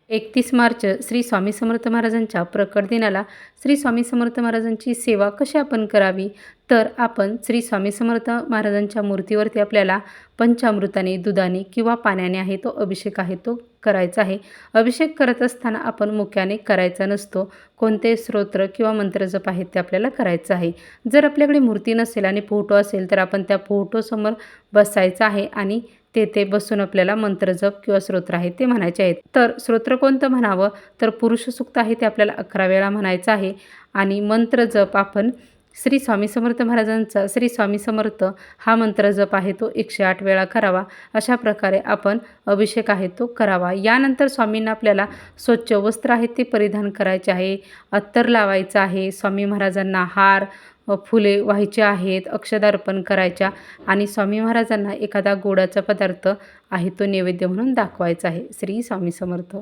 31 मार्च श्री स्वामी समर्थ महाराजांच्या प्रकट दिनाला श्री स्वामी समर्थ महाराजांची सेवा कशी आपण करावी, तर आपण श्री स्वामी समर्थ महाराजांच्या मूर्तीवरती आपल्याला पंचामृताने, दुधाने किंवा पाण्याने आहे तो अभिषेक आहे तो करायचा आहे. अभिषेक करत असताना आपण मुख्याने करायचा नसतो. कोणते स्तोत्र किंवा मंत्रजप आहेत ते आपल्याला करायचं आहे. जर आपल्याकडे मूर्ती नसेल आणि फोटो असेल तर आपण त्या फोटोसमोर बसायचं आहे आणि तेथे बसून आपल्याला मंत्रजप किंवा स्तोत्र आहे ते म्हणायचे आहेत. तर स्तोत्र कोणतं म्हणावं, तर पुरुष सूक्त आहे ते आपल्याला 11 वेळा म्हणायचं आहे आणि मंत्रजप आपण श्री स्वामी समर्थ महाराजांचा श्री स्वामी समर्थ हा मंत्रजप आहे तो 108 वेळा करावा. अशा प्रकारे आपण अभिषेक आहे तो करावा. यानंतर स्वामींना आपल्याला स्वच्छ वस्त्र आहे ते परिधान करायचे आहे, अत्तर लावायचं आहे, स्वामी महाराजांना हार फुले व्हायचे आहेत, अक्षदा अर्पण करायच्या आणि स्वामी महाराजांना एखादा गोडाचा पदार्थ आहे तो नैवेद्य म्हणून दाखवायचा आहे. श्री स्वामी समर्थ.